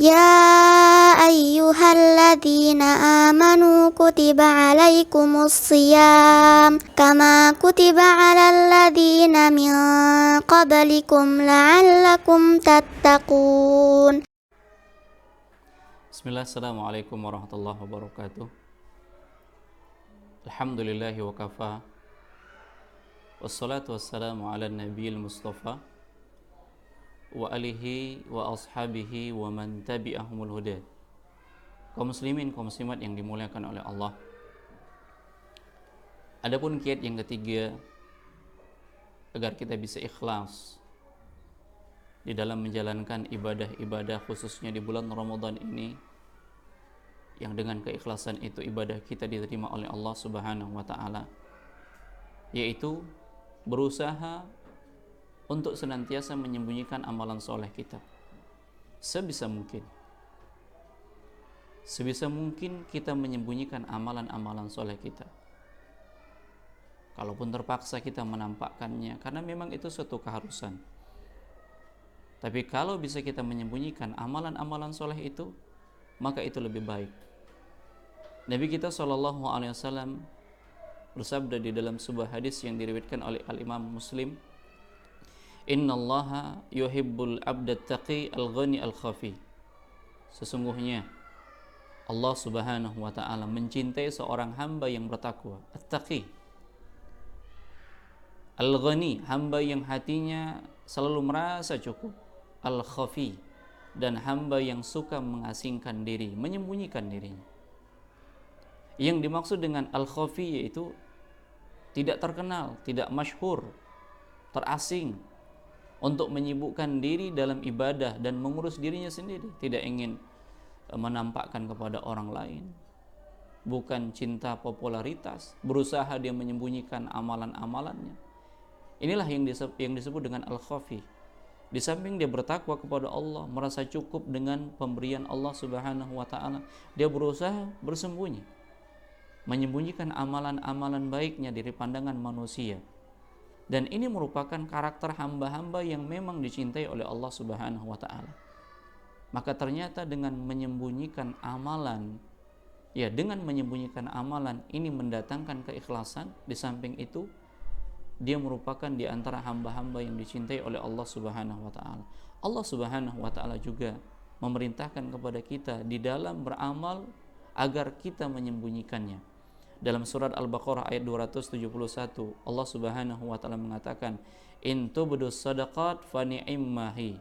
يا أيها الذين آمنوا كتب عليكم الصيام كما كتب على الذين من قبلكم لعلكم تتقون. Bismillah, assalamualaikum warahmatullahi wabarakatuh. Alhamdulillahi wa kafa. Wassalatu wassalamu ala nabiyil mustafa wa alihi wa ashabihi wa man tabi'ahumul huda. Kaum muslimin, kaum muslimat yang dimuliakan oleh Allah. Adapun kiat yang ketiga, agar kita bisa ikhlas di dalam menjalankan ibadah-ibadah khususnya di bulan Ramadan ini, yang dengan keikhlasan itu ibadah kita diterima oleh Allah Subhanahu wa taala, yaitu berusaha untuk senantiasa menyembunyikan amalan soleh kita sebisa mungkin. Sebisa mungkin kita menyembunyikan amalan-amalan soleh kita. Kalaupun terpaksa kita menampakkannya, karena memang itu suatu keharusan. Tapi kalau bisa kita menyembunyikan amalan-amalan soleh itu, maka itu lebih baik. Nabi kita SAW bersabda di dalam sebuah hadis yang diriwayatkan oleh Al-Imam Muslim, Innallaha yuhibbul abdat taqi al-ghani al-khafi. Sesungguhnya Allah Subhanahu wa taala mencintai seorang hamba yang bertakwa, at-taqi. Al-ghani, hamba yang hatinya selalu merasa cukup, al-khafi, dan hamba yang suka mengasingkan diri, menyembunyikan dirinya. Yang dimaksud dengan al-khafi yaitu tidak terkenal, tidak masyhur, terasing, untuk menyibukkan diri dalam ibadah dan mengurus dirinya sendiri, tidak ingin menampakkan kepada orang lain, bukan cinta popularitas, berusaha dia menyembunyikan amalan-amalannya. Inilah yang disebut dengan al-khafi. Di samping dia bertakwa kepada Allah, merasa cukup dengan pemberian Allah Subhanahu wa taala, dia berusaha bersembunyi, menyembunyikan amalan-amalan baiknya dari pandangan manusia. Dan ini merupakan karakter hamba-hamba yang memang dicintai oleh Allah Subhanahu wa taala. Maka ternyata dengan menyembunyikan amalan, dengan menyembunyikan amalan ini mendatangkan keikhlasan. Di samping itu, dia merupakan di antara hamba-hamba yang dicintai oleh Allah Subhanahu wa taala. Allah Subhanahu wa taala juga memerintahkan kepada kita di dalam beramal agar kita menyembunyikannya. Dalam surat Al-Baqarah ayat 271, Allah Subhanahu wa taala mengatakan, "In tubdus shadaqat fa ni'immahi."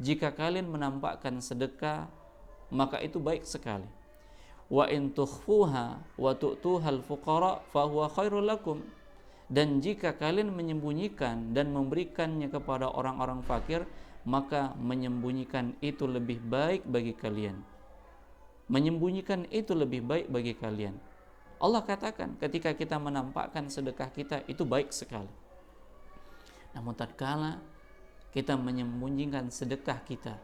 Jika kalian menampakkan sedekah, maka itu baik sekali. Wa in tukhfuha wa tu'tuhal fuqara fa huwa khairul lakum. Dan jika kalian menyembunyikan dan memberikannya kepada orang-orang fakir, maka menyembunyikan itu lebih baik bagi kalian. Menyembunyikan itu lebih baik bagi kalian. Allah katakan ketika kita menampakkan sedekah kita itu baik sekali. Namun tatkala kita menyembunyikan sedekah kita,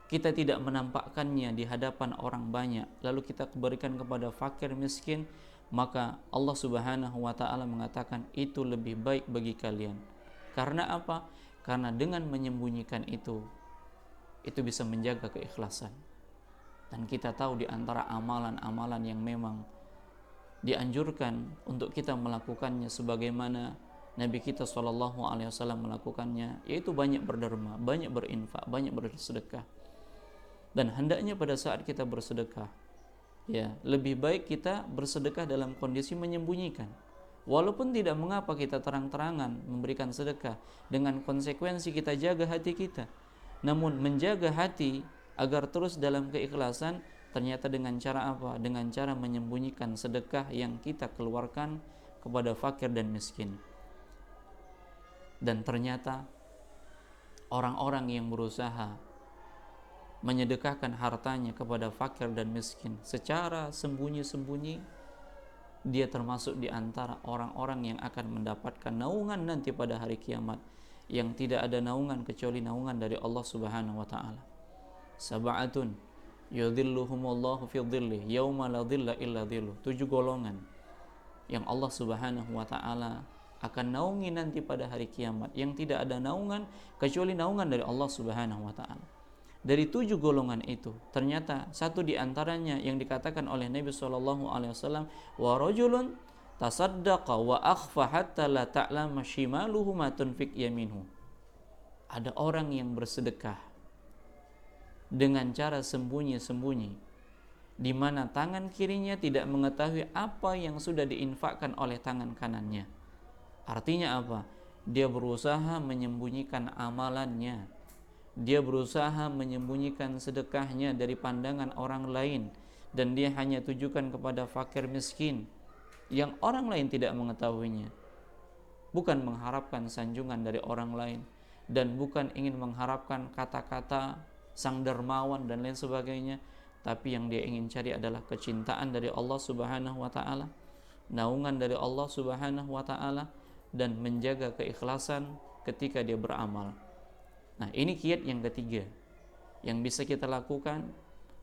kita tidak menampakkannya di hadapan orang banyak, lalu kita berikan kepada fakir miskin, maka Allah Subhanahu wa taala mengatakan itu lebih baik bagi kalian. Karena apa? Karena dengan menyembunyikan itu bisa menjaga keikhlasan. Dan kita tahu di antara amalan-amalan yang memang dianjurkan untuk kita melakukannya sebagaimana Nabi kita SAW melakukannya, yaitu banyak berderma, banyak berinfak, banyak bersedekah. Dan hendaknya pada saat kita bersedekah, lebih baik kita bersedekah dalam kondisi menyembunyikan. Walaupun tidak mengapa kita terang-terangan memberikan sedekah, dengan konsekuensi kita jaga hati kita. Namun menjaga hati agar terus dalam keikhlasan, ternyata dengan cara apa? Dengan cara menyembunyikan sedekah yang kita keluarkan kepada fakir dan miskin. Dan ternyata orang-orang yang berusaha menyedekahkan hartanya kepada fakir dan miskin secara sembunyi-sembunyi, dia termasuk di antara orang-orang yang akan mendapatkan naungan nanti pada hari kiamat, yang tidak ada naungan kecuali naungan dari Allah Subhanahu wa taala. Sab'atun yudhilluhumullahu fi dhillih yauma la dhilla illa dhilluh. 7 golongan yang Allah Subhanahu wa taala akan naungi nanti pada hari kiamat, yang tidak ada naungan kecuali naungan dari Allah Subhanahu wa taala. Dari 7 golongan itu, ternyata satu di antaranya yang dikatakan oleh Nabi SAW, wa rajulun tasaddaqa wa akhfa hatta la ta'lama shimaluhu ma tunfik yaminhu. Ada orang yang bersedekah dengan cara sembunyi-sembunyi, di mana tangan kirinya tidak mengetahui apa yang sudah diinfakkan oleh tangan kanannya. Artinya apa? Dia berusaha menyembunyikan amalannya. Dia berusaha menyembunyikan sedekahnya dari pandangan orang lain, dan dia hanya tujukan kepada fakir miskin yang orang lain tidak mengetahuinya. Bukan mengharapkan sanjungan dari orang lain, dan bukan ingin mengharapkan kata-kata sang dermawan dan lain sebagainya, tapi yang dia ingin cari adalah kecintaan dari Allah Subhanahu wa taala, naungan dari Allah Subhanahu wa taala, dan menjaga keikhlasan ketika dia beramal. Nah, ini kiat yang ketiga yang bisa kita lakukan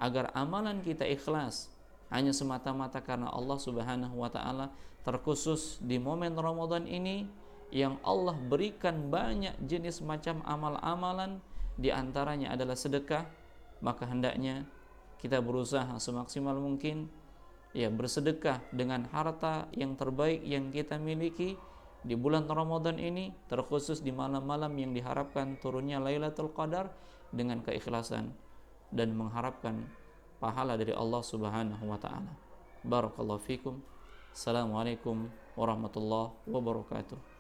agar amalan kita ikhlas hanya semata-mata karena Allah Subhanahu wa taala, terkhusus di momen Ramadan ini yang Allah berikan banyak jenis macam amal-amalan, di antaranya adalah sedekah. Maka hendaknya kita berusaha semaksimal mungkin bersedekah dengan harta yang terbaik yang kita miliki di bulan Ramadan ini, terkhusus di malam-malam yang diharapkan turunnya Lailatul Qadar, dengan keikhlasan dan mengharapkan pahala dari Allah Subhanahu wa taala. Barakallahu fikum. Assalamualaikum warahmatullahi wabarakatuh.